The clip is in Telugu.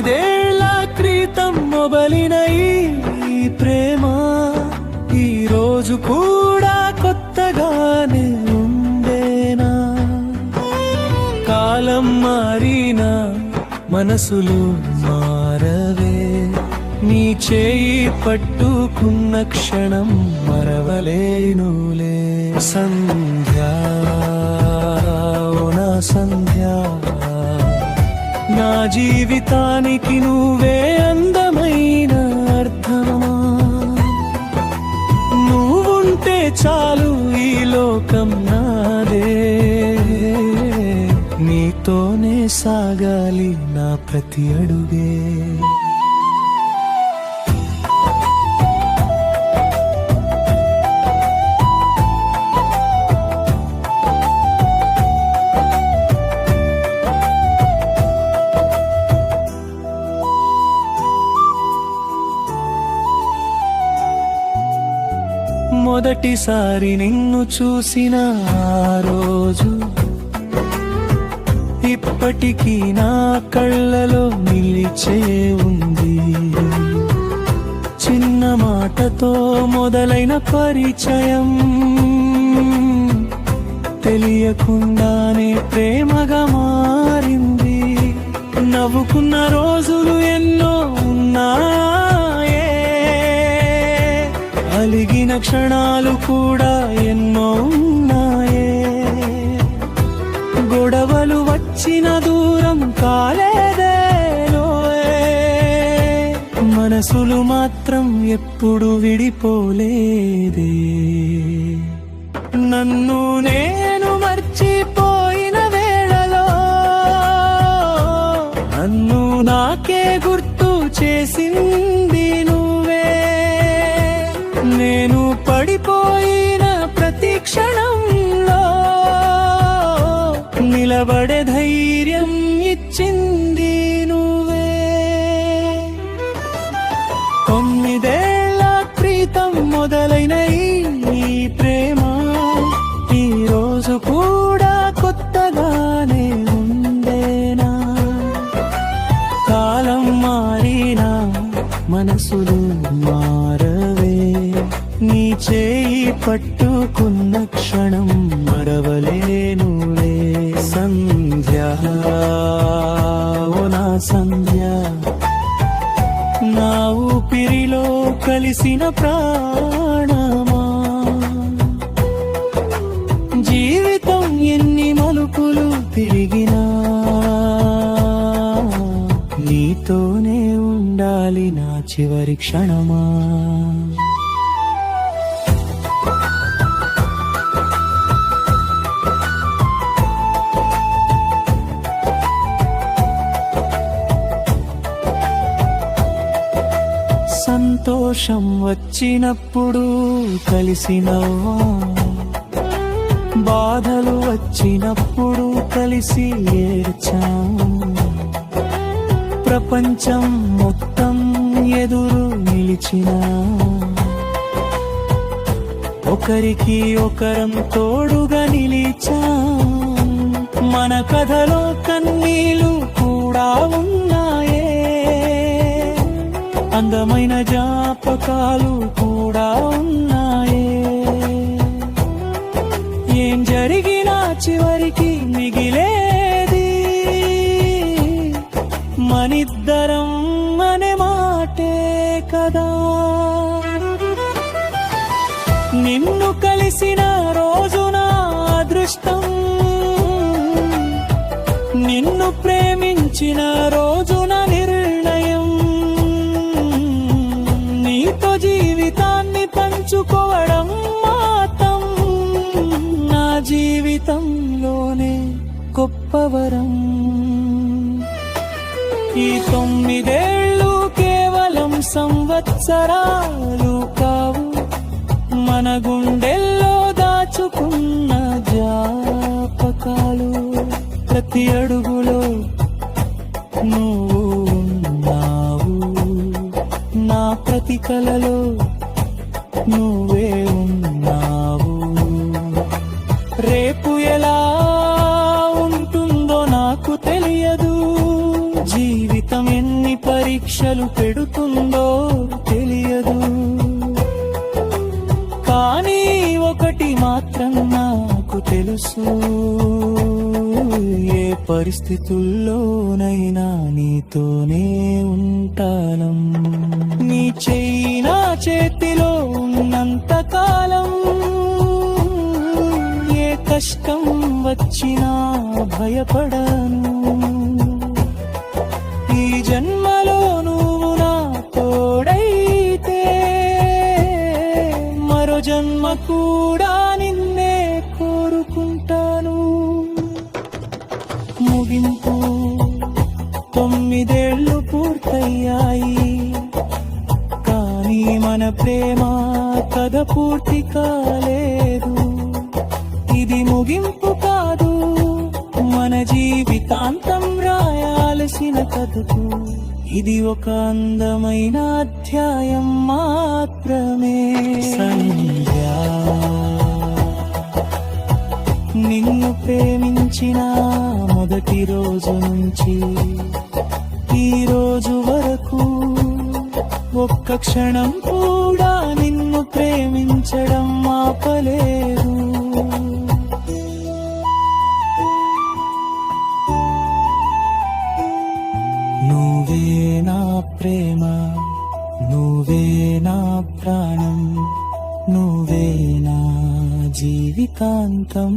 తొమ్మిదేళ్ల క్రితం మొదలైన ఈ ప్రేమ ఈ రోజు కూడా కొత్తగానే ఉండేనా? కాలం మారినా మనసులు మారవే, నీ చేయి పట్టుకున్న క్షణం మరవలేనులే. సంధ్యా ఓ నా సంధ్యా, నా జీవితానికి నువ్వే అందమైన అర్థమా. నువ్వుంటే చాలు ఈ లోకం నాదే, నీతోనే సాగాలి నా ప్రతి అడుగే. మొదటిసారి నిన్ను చూసిన ఆ రోజు ఇప్పటికీ నా కళ్ళలో నిలిచే ఉంది. చిన్న మాటతో మొదలైన పరిచయం తెలియకుండానే ప్రేమగా మారింది. నవ్వుకున్న రోజులు ఎన్నో ఉన్నాయే, అలిగిన క్షణాలు కూడా ఎన్నో ఉన్నాయే. గొడవలు వచ్చిన దూరం కాలేదే, మనసులు మాత్రం ఎప్పుడు విడిపోలేదే. నన్ను నేను మర్చిపోయిన వేళలో నన్ను నాకే గుర్తు చేసింది నువ్వే. నేను పడిపోయిన ప్రతి క్షణంలో నిలబడే ధైర్యం ఇచ్చింది నువ్వే. తొమ్మిదేళ్ల క్రితం మొదలైన ఈ ప్రేమ ఈ రోజు కూడా కొత్తగానే ఉండేనా? కాలం మారినా మనసులు మారవే, నీ చేయి పట్టుకున్న క్షణం మరవలేనులే. సంధ్యా ఓ నా సంధ్యా, నా ఊపిరిలో కలిసిన ప్రాణమా. జీవితం ఎన్ని మలుపులు తిరిగినా నీతోనే ఉండాలి నా చివరి క్షణమా. సంతోషం వచ్చినప్పుడు కలిసి నవ్వా, బాధలు వచ్చినప్పుడు కలిసి ఏడ్చాం. ప్రపంచం మొత్తం ఎదురు నిలిచినా ఒకరికి ఒకరం తోడుగా నిలిచాం. మన కథలో కన్నీళ్ళు కూడా ఉన్నాయే, అందమైన జ్ఞాపకాలు కూడా ఉన్నాయే. ఏం జరిగినా చివరికి మిగిలేది మనిద్దరం అనే మాటే కదా. నిన్ను కలిసిన రోజు నా అదృష్టం, నిన్ను ప్రేమించిన రోజు నా నిర్ణయం. నీతో జీవితాన్ని పంచుకోవడం మాత్రం నా జీవితంలోనే గొప్పవరం. ఈ 9 కేవలం సంవత్సరాలు కావు, మన గుండెల్లో దాచుకున్న జ్ఞాపకాలు. ప్రతి అడుగులో నువ్వు ఉన్నావు, నా ప్రతి కలలో నువ్వే ఉన్నావు. రేపు ఎలా ఉంటుందో నాకు తెలియదు, జీవితం ఎన్ని పరీక్షలు పెడుతుందో తెలియదు, కానీ ఒకటి మాత్రం నాకు తెలుసు, ఏ పరిస్థితుల్లోనైనా నీతోనే ఉంటానం. నీ చెయ్యి నా చేతిలో ఉన్నంత కాలం, ఏ కష్టం వచ్చినా భయపడను. ఈ జన్మలో నువ్వు నా తోడైతే మరో జన్మ కూడా నిన్నే కోరుకుంటాను. ముగింపు 9 ఏళ్ళు పూర్తయ్యాయి, కానీ మన ప్రేమ కథ పూర్తి కాలేదు. ఇది ముగింపు కాదు, మన జీవితాంతం రాయాల్సిన కథకు ఇది ఒక అందమైన అధ్యాయం మాత్రమే. సంధ్యా, నిన్ను ప్రేమించిన మొదటి రోజు నుంచి ఈ రోజు వరకు ఒక్క క్షణం కూడా నిన్ను ప్రేమించడం ఆపలేదు. నువ్వే నా ప్రేమ, నువ్వే నా ప్రాణం, నువ్వే నా జీవితాంతం.